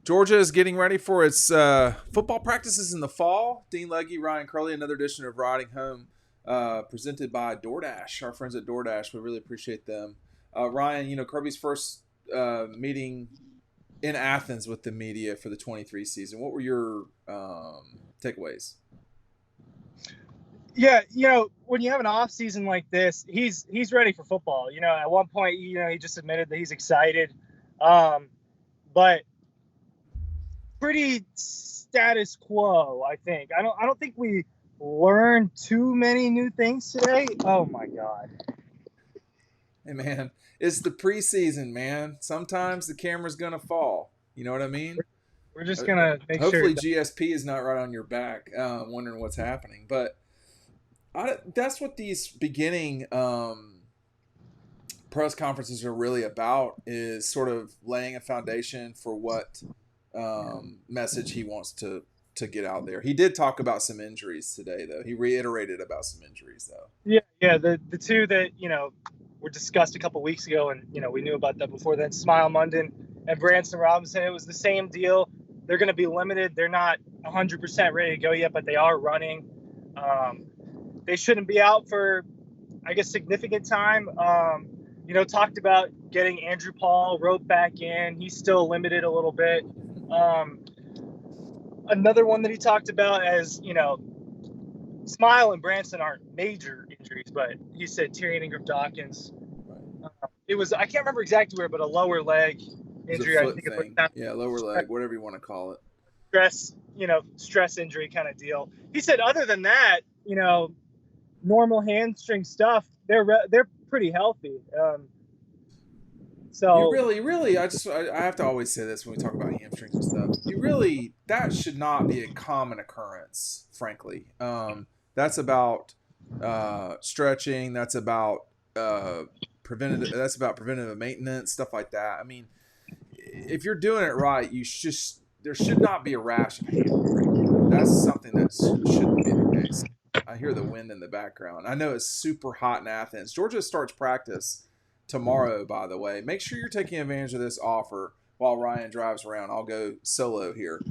Georgia is getting ready for its football practices in the fall. Dean Legge, Ryan Curley, another edition of Riding Home, presented by DoorDash. Our friends at DoorDash, we really appreciate them. Ryan, Kirby's first meeting in Athens with the media for the 23 season. What were your takeaways? Yeah, when you have an off season like this, he's ready for football. At one point, he just admitted that he's excited, but pretty status quo. I think. I don't think we learned too many new things today. Oh my God. Hey man, it's the preseason, man. Sometimes the camera's gonna fall. You know what I mean? We're just gonna make Hopefully sure. GSP is not right on your back, wondering what's happening. But that's what these beginning press conferences are really about, is sort of laying a foundation for what message he wants to get out there. He did talk about some injuries today, though. He reiterated about some injuries, though. Yeah. The two that were discussed a couple weeks ago, and we knew about that before then. Smile Munden and Branson Robinson. It was the same deal. They're going to be limited. They're not 100% ready to go yet, but they are running. They shouldn't be out for, I guess, significant time. Talked about getting Andrew Paul roped back in. He's still limited a little bit. Another one that he talked about, as Smile and Branson aren't major injuries, but he said Tyrion Ingram-Dawkins. It was, I can't remember exactly where, but a lower leg injury. I think it's lower leg, whatever you want to call it. Stress injury kind of deal. He said, other than that, normal hamstring stuff, they're pretty healthy. So you really, I have to always say this when we talk about hamstrings and stuff. That should not be a common occurrence, frankly. That's about stretching. That's about preventative. That's about preventative maintenance, stuff like that. I mean, if you're doing it right, there should not be a rash of hamstring. That's something that shouldn't be the case. I hear the wind in the background. I know it's super hot in Athens. Georgia starts practice tomorrow, by the way. Make sure you're taking advantage of this offer while Ryan drives around. I'll go solo here.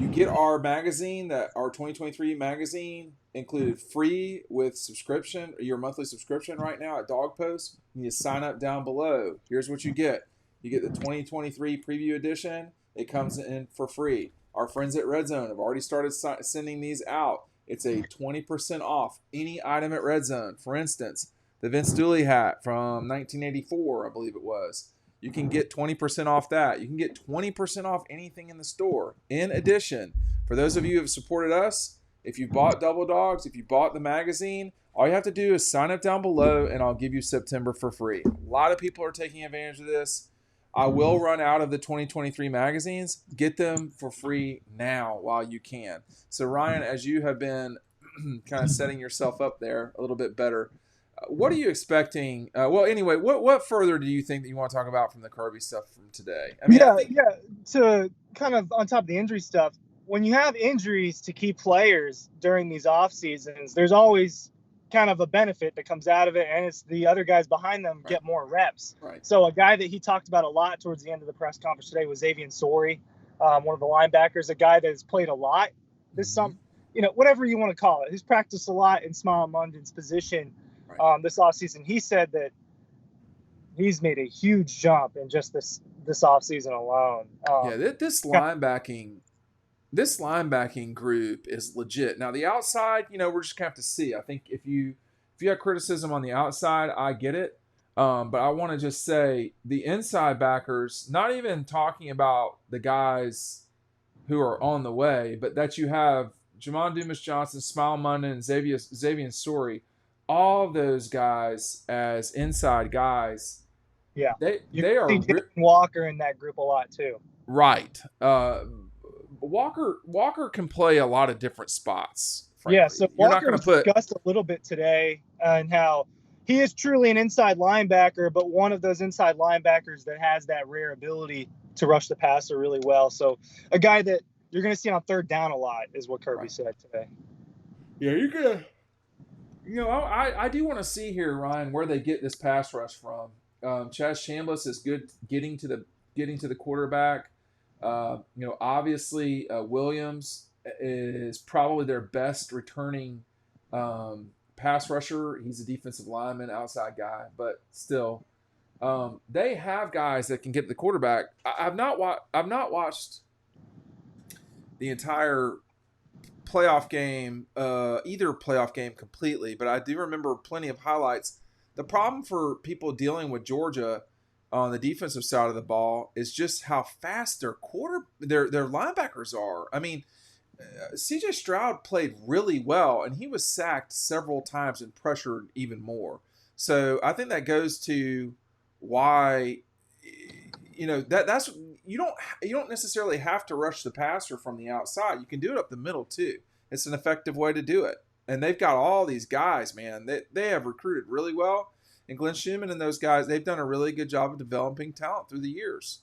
You get our magazine, our 2023 magazine, included free with subscription, your monthly subscription right now at Dog Post. You need to sign up down below. Here's what you get. You get the 2023 preview edition. It comes in for free. Our friends at Red Zone have already started sending these out. It's a 20% off any item at Red Zone. For instance, the Vince Dooley hat from 1984, I believe it was. You can get 20% off that. You can get 20% off anything in the store. In addition, for those of you who have supported us, if you bought Double Dogs, if you bought the magazine, all you have to do is sign up down below and I'll give you September for free. A lot of people are taking advantage of this. I will run out of the 2023 magazines. Get them for free now while you can. So Ryan, as you have been kind of setting yourself up there a little bit better, what are you expecting? Anyway, what further do you think that you want to talk about from the Kirby stuff from today? I mean, to kind of on top of the injury stuff, when you have injuries to key players during these off seasons, there's always kind of a benefit that comes out of it, and it's the other guys behind them get more reps. Right. So a guy that he talked about a lot towards the end of the press conference today was Xavier Sori, one of the linebackers, a guy that has played a lot. There's some, whatever you want to call it. He's practiced a lot in Smile Munden's position this offseason. He said that he's made a huge jump in just this offseason alone. This linebacking group is legit. Now the outside, we're just gonna have to see. I think if you have criticism on the outside, I get it. But I want to just say the inside backers, not even talking about the guys who are on the way, but that you have Jamon Dumas-Johnson, Smile Munden, and Xavier Sori, all of those guys as inside guys. Yeah, they are Walker in that group a lot too. Right. Walker can play a lot of different spots. Frankly. Yeah, so Walker was discussed a little bit today and how he is truly an inside linebacker, but one of those inside linebackers that has that rare ability to rush the passer really well. So a guy that you're going to see on third down a lot is what Kirby said today. Yeah, you're going to. I do want to see here, Ryan, where they get this pass rush from. Chaz Chambliss is good getting to the quarterback. Obviously Williams is probably their best returning pass rusher. He's a defensive lineman, outside guy, but still, they have guys that can get to the quarterback. I've not watched the entire playoff game, either playoff game completely, but I do remember plenty of highlights. The problem for people dealing with Georgia on the defensive side of the ball is just how fast their linebackers are. I mean, CJ Stroud played really well, and he was sacked several times and pressured even more. So I think that goes to why that's you don't necessarily have to rush the passer from the outside. You can do it up the middle too. It's an effective way to do it. And they've got all these guys, man. They have recruited really well. And Glenn Schumann and those guys, they've done a really good job of developing talent through the years.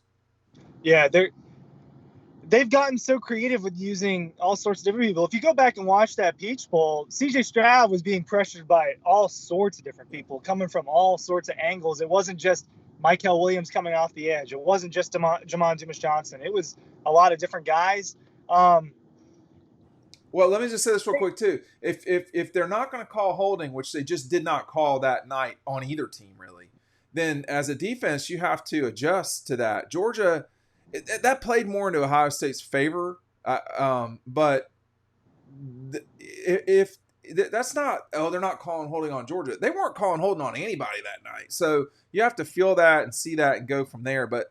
Yeah, they've gotten so creative with using all sorts of different people. If you go back and watch that Peach Bowl, CJ Stroud was being pressured by all sorts of different people coming from all sorts of angles. It wasn't just Michael Williams coming off the edge. It wasn't just Jamon Dumas Johnson. It was a lot of different guys. Well, let me just say this real quick too. If they're not going to call holding, which they just did not call that night on either team really, then as a defense you have to adjust to that. Georgia, that played more into Ohio State's favor, but if that's not, they're not calling holding on Georgia. They weren't calling holding on anybody that night. So you have to feel that and see that and go from there. But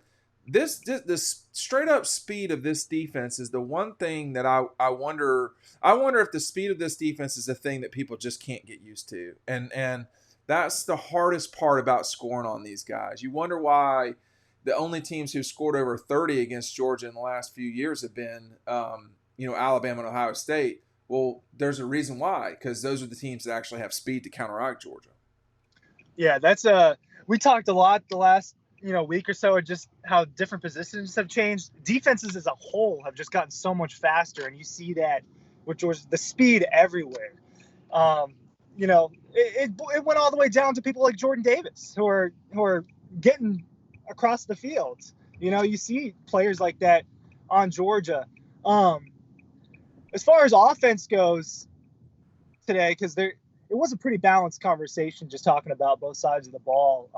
this straight up speed of this defense is the one thing that I wonder. I wonder if the speed of this defense is a thing that people just can't get used to. And that's the hardest part about scoring on these guys. You wonder why the only teams who scored over 30 against Georgia in the last few years have been, Alabama and Ohio State. Well, there's a reason why, because those are the teams that actually have speed to counteract Georgia. Yeah, we talked a lot the last week or so of just how different positions have changed. Defenses as a whole have just gotten so much faster, and you see that with Georgia, the speed everywhere. It went all the way down to people like Jordan Davis who are getting across the field. You see players like that on Georgia. As far as offense goes today, because it was a pretty balanced conversation just talking about both sides of the ball.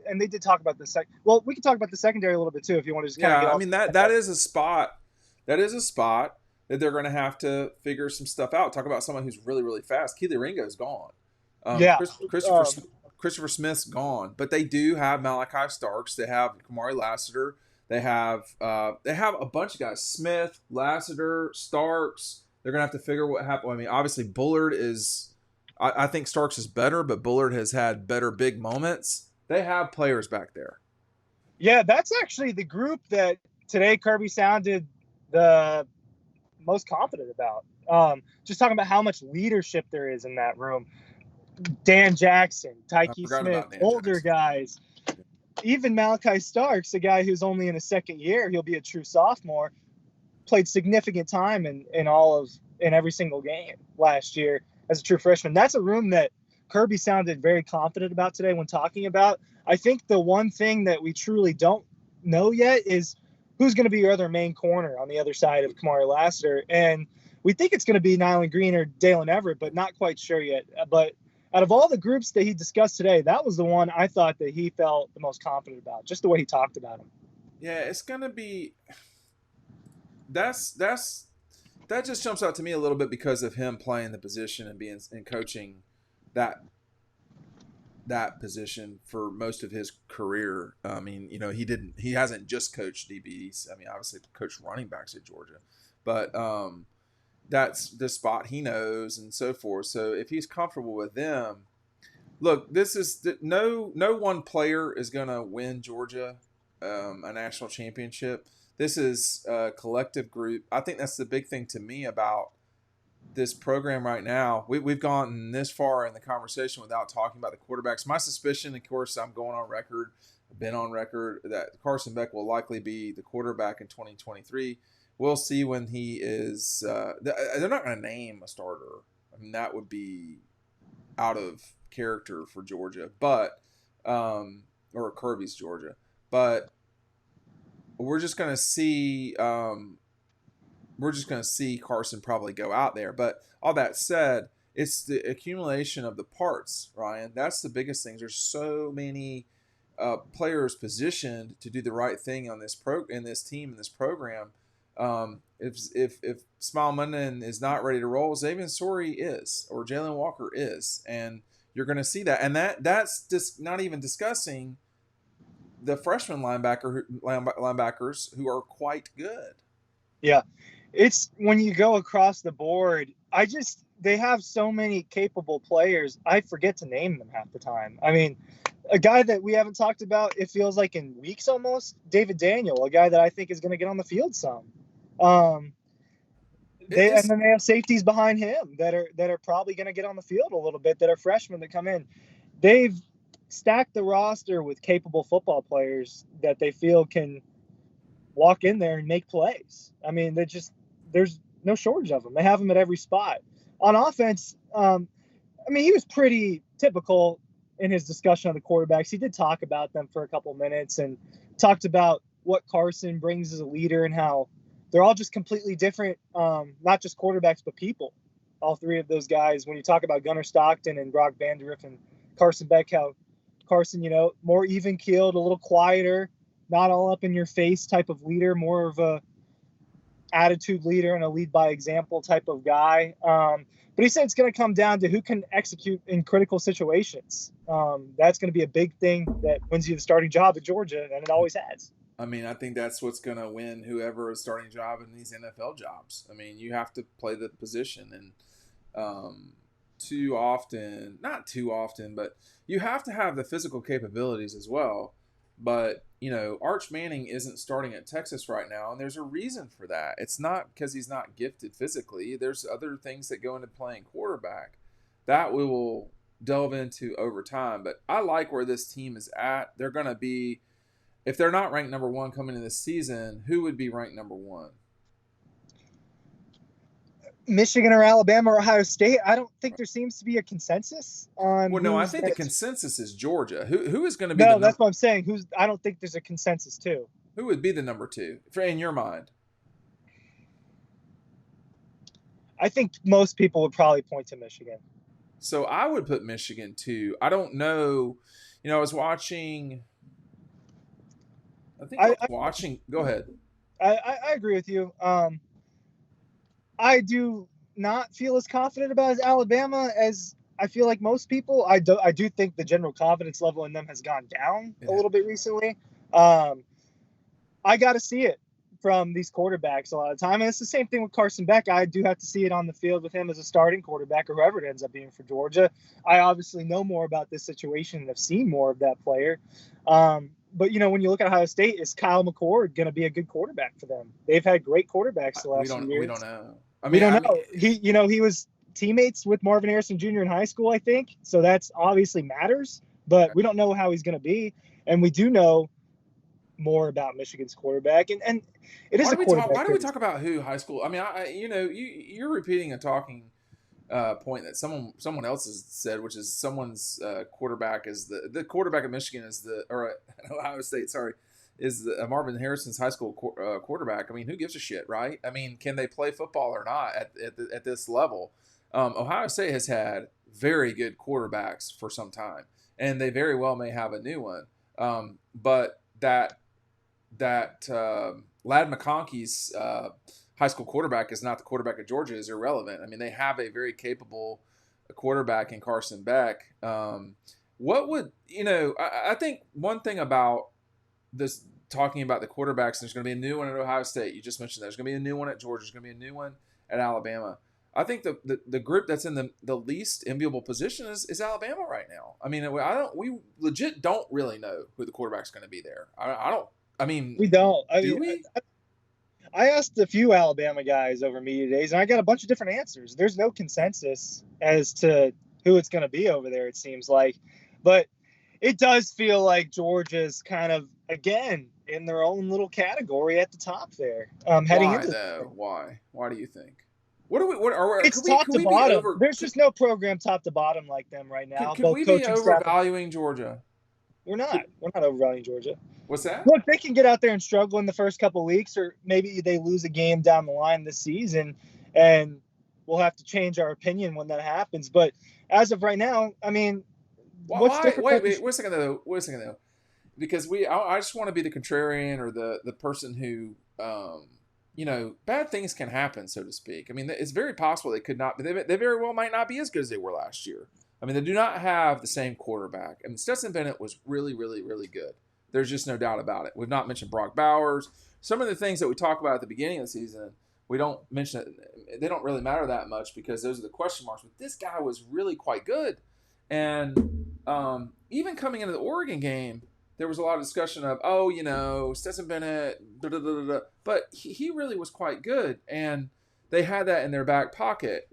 And they did talk about the well, we can talk about the secondary a little bit too if you want to just kind of get I all mean that is a spot. That is a spot that they're going to have to figure some stuff out. Talk about someone who's really, really fast. Keely Ringo's gone. Yeah. Christopher Smith's gone, but they do have Malachi Starks. They have Kamari Lassiter. They have a bunch of guys: Smith, Lassiter, Starks. They're gonna have to figure what happened. I mean, obviously Bullard is. I think Starks is better, but Bullard has had better big moments. They have players back there. Yeah, that's actually the group that today Kirby sounded the most confident about. Just talking about how much leadership there is in that room. Dan Jackson, Tyke Smith, older guys, even Malachi Starks, a guy who's only in his second year, he'll be a true sophomore, played significant time in every single game last year as a true freshman. That's a room that Kirby sounded very confident about today when talking about. I think the one thing that we truly don't know yet is who's going to be your other main corner on the other side of Kamari Lassiter. And we think it's going to be Nyland Green or Dalen Everett, but not quite sure yet. But out of all the groups that he discussed today, that was the one I thought that he felt the most confident about, just the way he talked about him. Yeah, it's going to be that just jumps out to me a little bit because of him playing the position and coaching that position for most of his career. I mean, he hasn't just coached DBs. I mean, obviously coached running backs at Georgia, but that's the spot he knows and so forth. So if he's comfortable with them, look, this is no one player is going to win Georgia a national championship. This is a collective group. I think that's the big thing to me about this program right now. We've gone this far in the conversation without talking about the quarterbacks. My suspicion, of course, I'm going on record, been on record, that Carson Beck will likely be the quarterback in 2023. We'll see when he is. They're not going to name a starter. I mean, that would be out of character for Georgia, but or Kirby's Georgia. But we're just going to see. We're just going to see Carson probably go out there. But all that said, it's the accumulation of the parts, Ryan. That's the biggest thing. There's so many players positioned to do the right thing on this in this team in this program. If Smile Munden is not ready to roll, Xavier Sorey is, or Jalen Walker is, and you're going to see that. And that's just not even discussing the freshman linebackers who are quite good. Yeah, it's when you go across the board. They have so many capable players. I forget to name them half the time. I mean, a guy that we haven't talked about, it feels like in weeks almost, David Daniel, a guy that I think is going to get on the field some. And then they have safeties behind him that are probably going to get on the field a little bit, that are freshmen that come in. They've stacked the roster with capable football players that they feel can walk in there and make plays. I mean, there's no shortage of them. They have them at every spot. On offense, I mean, he was pretty typical in his discussion of the quarterbacks. He did talk about them for a couple minutes and talked about what Carson brings as a leader and how they're all just completely different, not just quarterbacks, but people. All three of those guys, when you talk about Gunnar Stockton and Brock Vanderiff and Carson Beck, how Carson, more even-keeled, a little quieter, not all up in your face type of leader, more of a attitude leader and a lead by example type of guy. But he said it's going to come down to who can execute in critical situations. That's going to be a big thing that wins you the starting job at Georgia, and it always has. I mean, I think that's what's going to win whoever is starting a job in these NFL jobs. I mean, you have to play the position, and too often, not too often, but you have to have the physical capabilities as well. But, Arch Manning isn't starting at Texas right now, and there's a reason for that. It's not because he's not gifted physically. There's other things that go into playing quarterback that we will delve into over time. But I like where this team is at. They're going to be, if they're not ranked number one coming into this season, who would be ranked number one? Michigan or Alabama or Ohio State. I don't think there seems to be a consensus on. Well, no, I think the consensus is Georgia. Who is going to be? No, that's what I'm saying. I don't think there's a consensus too. Who would be the number two in your mind? I think most people would probably point to Michigan. So I would put Michigan too. I don't know. I was watching. I was watching. Go ahead. I agree with you. I do not feel as confident about Alabama as I feel like most people. I do think the general confidence level in them has gone down a little bit recently. I got to see it from these quarterbacks a lot of the time. And it's the same thing with Carson Beck. I do have to see it on the field with him as a starting quarterback or whoever it ends up being for Georgia. I obviously know more about this situation and have seen more of that player. But, when you look at Ohio State, is Kyle McCord going to be a good quarterback for them? They've had great quarterbacks the last few years. We don't know. We don't know. He was teammates with Marvin Harrison Jr. in high school, I think. So that's obviously matters. But we don't know how he's going to be. And we do know more about Michigan's quarterback. And it is a quarterback. Why do we talk about who high school? I mean, you're repeating a talking point that someone else has said, which is someone's quarterback is the quarterback of Michigan is or Ohio State, sorry, is Marvin Harrison's high school quarterback. I mean, who gives a shit, right? I mean, can they play football or not at this level? Ohio State has had very good quarterbacks for some time, and they very well may have a new one. But that Lad McConkey's high school quarterback is not the quarterback of Georgia is irrelevant. I mean, they have a very capable quarterback in Carson Beck. What would I think one thing about this talking about the quarterbacks, there's going to be a new one at Ohio State. You just mentioned that. There's going to be a new one at Georgia. There's going to be a new one at Alabama. I think the group that's in the least enviable position is Alabama right now. I mean, we legit don't really know who the quarterback's going to be there. I don't. I mean, we don't. Do we? I asked a few Alabama guys over media days, and I got a bunch of different answers. There's no consensus as to who it's going to be over there, it seems like. But it does feel like Georgia's kind of, again, in their own little category at the top there. Heading into though? Why? Why do you think? It's top to bottom. There's just no program top to bottom like them right now. Could we be overvaluing Georgia? We're not. We're not overvaluing Georgia. What's that? Look, they can get out there and struggle in the first couple of weeks, or maybe they lose a game down the line this season, and we'll have to change our opinion when that happens. But as of right now, I mean, what's Why? different? Wait a second though. Wait a second though. Because I just want to be the contrarian or the person who, bad things can happen, so to speak. I mean, it's very possible they could not. They very well might not be as good as they were last year. I mean, they do not have the same quarterback. I mean, Stetson Bennett was really, really, really good. There's just no doubt about it. We've not mentioned Brock Bowers. Some of the things that we talk about at the beginning of the season, we don't mention it. They don't really matter that much because those are the question marks. But this guy was really quite good. And even coming into the Oregon game, there was a lot of discussion of, Stetson Bennett, but he really was quite good. And they had that in their back pocket.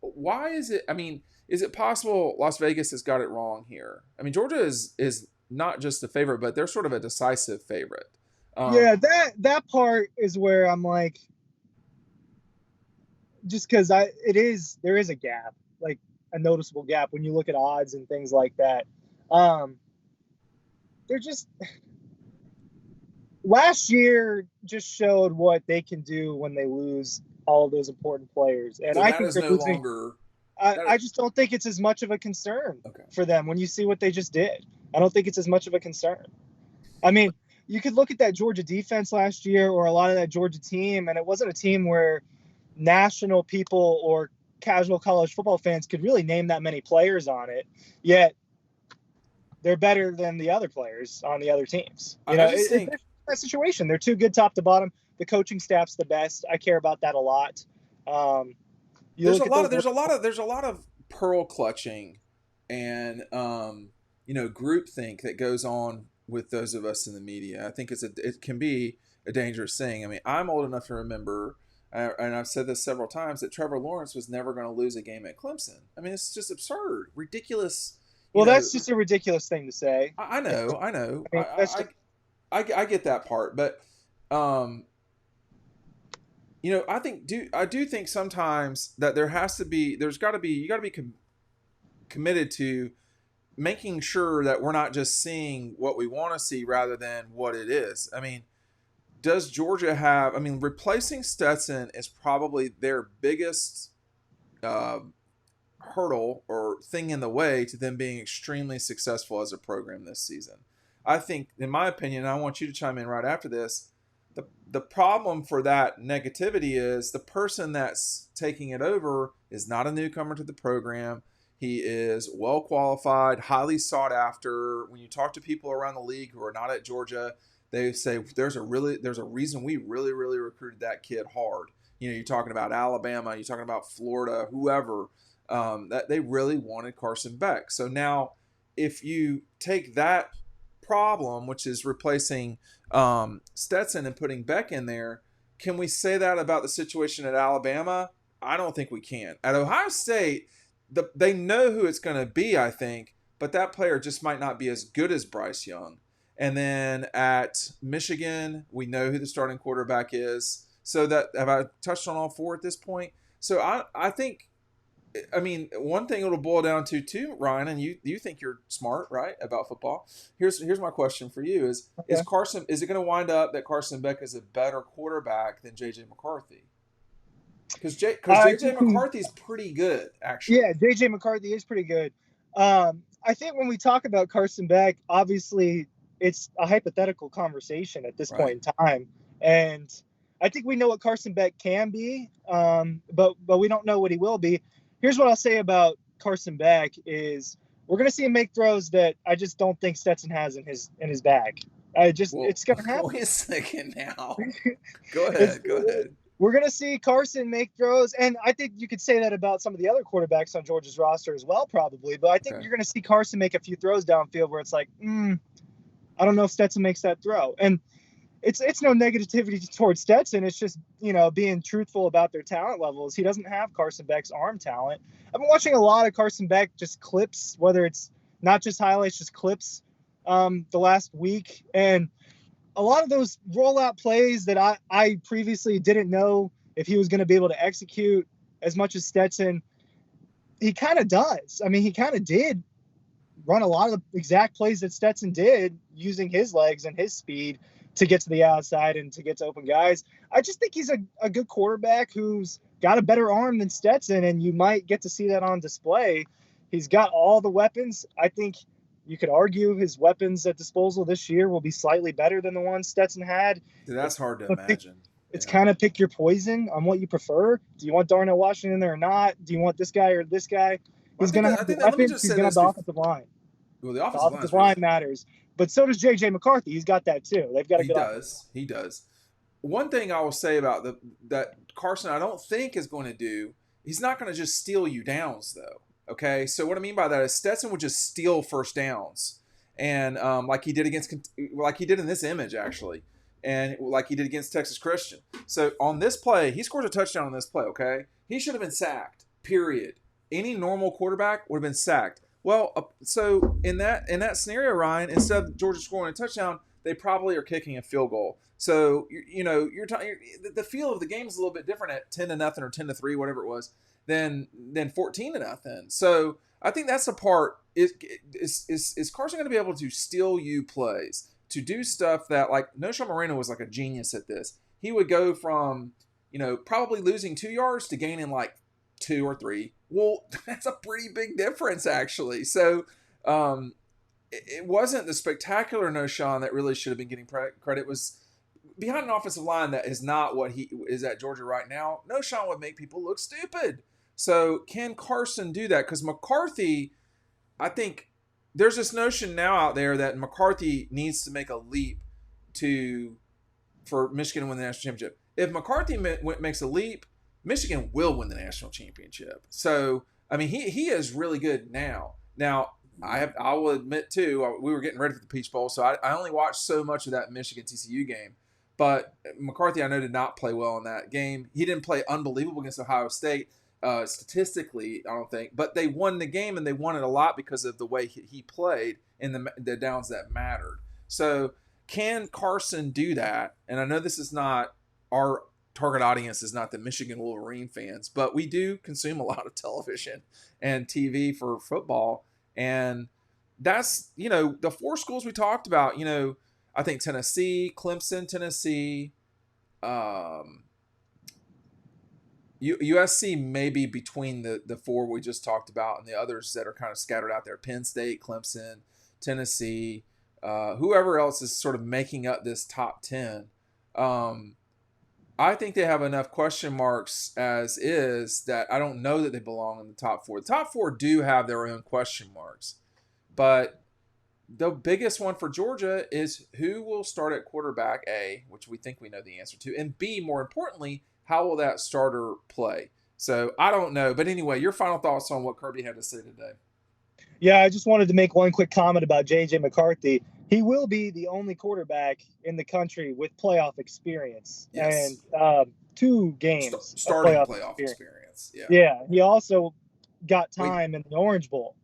Why is it? I mean, is it possible Las Vegas has got it wrong here? I mean, Georgia is not just a favorite, but they're sort of a decisive favorite. Yeah, that part is where I'm like, just because there is a gap, like a noticeable gap when you look at odds and things like that. They're just last year just showed what they can do when they lose all of those important players, and So I that think is they're no losing. longer. I just don't think it's as much of a concern Okay. for them when you see what they just did. I don't think it's as much of a concern. I mean, you could look at that Georgia defense last year or a lot of that Georgia team, and it wasn't a team where national people or casual college football fans could really name that many players on it. Yet they're better than the other players on the other teams. I just think it's that situation. They're too good top to bottom. The coaching staff's the best. I care about that a lot. there's a lot of pearl clutching and groupthink that goes on with those of us in the media. I think it can be a dangerous thing. I mean, I'm old enough to remember, and I've said this several times, that Trevor Lawrence was never going to lose a game at Clemson. I mean, it's just absurd, ridiculous. Well, that's just a ridiculous thing to say. I know, I mean, I get that part, but I do think sometimes that you got to be committed to making sure that we're not just seeing what we want to see rather than what it is. I mean, does Georgia have? I mean, replacing Stetson is probably their biggest hurdle or thing in the way to them being extremely successful as a program this season. I think, in my opinion, and I want you to chime in right after this, the problem for that negativity is the person that's taking it over is not a newcomer to the program. He is well qualified, highly sought after. When you talk to people around the league who are not at Georgia, they say there's a reason we really, really recruited that kid hard. You're talking about Alabama, you're talking about Florida, whoever, that they really wanted Carson Beck. So now, if you take that problem, which is replacing Stetson and putting Beck in there, can we say that about the situation at Alabama? I don't think we can. At Ohio State, they know who it's going to be, I think, but that player just might not be as good as Bryce Young. And then at Michigan, we know who the starting quarterback is. So that, have I touched on all four at this point? So I think, I mean, one thing it'll boil down to too, Ryan, and you think you're smart, right, about football. Here's my question for you: Is it going to wind up that Carson Beck is a better quarterback than JJ McCarthy? Because JJ McCarthy's pretty good, actually. Yeah, JJ McCarthy is pretty good. I think when we talk about Carson Beck, obviously it's a hypothetical conversation at this point in time, and I think we know what Carson Beck can be, but we don't know what he will be. Here's what I'll say about Carson Beck is we're going to see him make throws that I just don't think Stetson has in his bag. It's going to happen. Wait a second now. Go ahead. We're going to see Carson make throws, and I think you could say that about some of the other quarterbacks on Georgia's roster as well, probably. But I think you're going to see Carson make a few throws downfield where it's like, I don't know if Stetson makes that throw. And it's no negativity towards Stetson. It's just, being truthful about their talent levels. He doesn't have Carson Beck's arm talent. I've been watching a lot of Carson Beck just clips, whether it's not just highlights, just clips the last week. And a lot of those rollout plays that I previously didn't know if he was going to be able to execute as much as Stetson, he kind of does. I mean, he kind of did run a lot of the exact plays that Stetson did using his legs and his speed to get to the outside and to get to open guys. I just think he's a good quarterback who's got a better arm than Stetson, and you might get to see that on display. He's got all the weapons. I think you could argue his weapons at disposal this year will be slightly better than the ones Stetson had. Dude, that's hard to imagine. It's kind of pick your poison on what you prefer. Do you want Darnell Washington there or not? Do you want this guy or this guy? He's going to have the weapons. He's going to have the offensive line. Well, the offensive line matters. But so does J.J. McCarthy. He's got that too. They've got a good offense. He does. One thing I will say about that Carson I don't think is going to do, he's not going to just steal you downs, though. Okay? So what I mean by that is Stetson would just steal first downs. And like he did in this image, actually. And like he did against Texas Christian. So on this play, he scores a touchdown on this play, okay? He should have been sacked, period. Any normal quarterback would have been sacked. Well, so in that scenario, Ryan, instead of Georgia scoring a touchdown, they probably are kicking a field goal. So, the feel of the game is a little bit different at 10-0 or 10-3, whatever it was, than 14-0. So I think that's the part. Is Carson going to be able to steal you plays? To do stuff that, like, Noshawn Moreno was like a genius at this. He would go from, probably losing 2 yards to gaining like 2 or 3. Well, that's a pretty big difference, actually. So it wasn't the spectacular Noshawn that really should have been getting credit. It was behind an offensive line that is not what he is at Georgia right now. Noshawn would make people look stupid. So can Carson do that? Because McCarthy, I think, there's this notion now out there that McCarthy needs to make a leap for Michigan to win the national championship. If McCarthy makes a leap, Michigan will win the national championship. So, I mean, he is really good now. Now, I will admit, too, we were getting ready for the Peach Bowl, so I only watched so much of that Michigan-TCU game. But McCarthy, I know, did not play well in that game. He didn't play unbelievable against Ohio State. Statistically, I don't think, but they won the game, and they won it a lot because of the way he played in the downs that mattered. So can Carson do that? And I know this is not our target audience is not the Michigan Wolverine fans, but we do consume a lot of television and TV for football. And that's, the 4 schools we talked about, I think Tennessee, Clemson, Tennessee, USC may be between the 4 we just talked about and the others that are kind of scattered out there. Penn State, Clemson, Tennessee, whoever else is sort of making up this top 10. I think they have enough question marks as is that I don't know that they belong in the top 4. The top 4 do have their own question marks. But the biggest one for Georgia is who will start at quarterback, A, which we think we know the answer to, and B, more importantly, how will that starter play? So I don't know. But anyway, your final thoughts on what Kirby had to say today. Yeah, I just wanted to make one quick comment about J.J. McCarthy. He will be the only quarterback in the country with playoff experience. Yes. And 2 games. Starting playoff experience. Yeah. Yeah. He also got time in the Orange Bowl.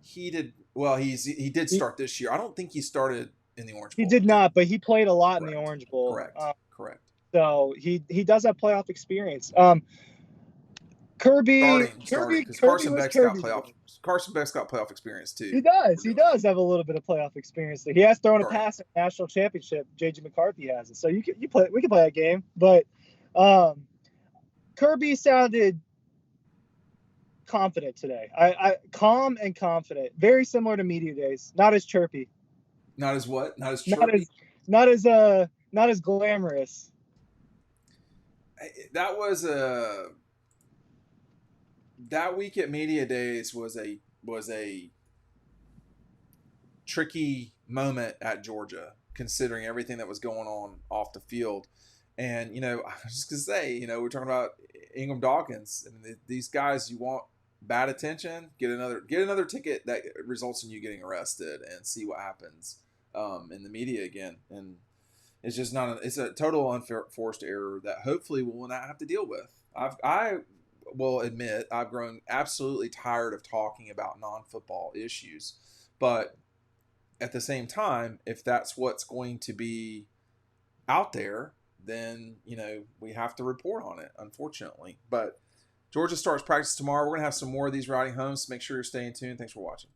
He did. Well, he did start this year. I don't think he started in the Orange Bowl. He did not, but he played a lot in the Orange Bowl. Correct. So he does have playoff experience. Kirby, because Carson Beck's got playoff experience too. He does. He does have a little bit of playoff experience. He has thrown a pass at national championship. JJ McCarthy has it. So we can play that game. But Kirby sounded confident today. I calm and confident. Very similar to media days. Not as chirpy. Not as what? Not as chirpy. Not as glamorous. That was that week at media days was a tricky moment at Georgia, considering everything that was going on off the field. And I was just gonna say, we're talking about Ingram Dawkins. I mean, these guys, you want bad attention, get another ticket that results in you getting arrested, and see what happens in the media again. And it's just it's a total unforced error that hopefully we will not have to deal with. I will admit I've grown absolutely tired of talking about non-football issues, but at the same time, if that's what's going to be out there, then we have to report on it, unfortunately. But Georgia starts practice tomorrow. We're gonna have some more of these riding homes. So make sure you're staying tuned. Thanks for watching.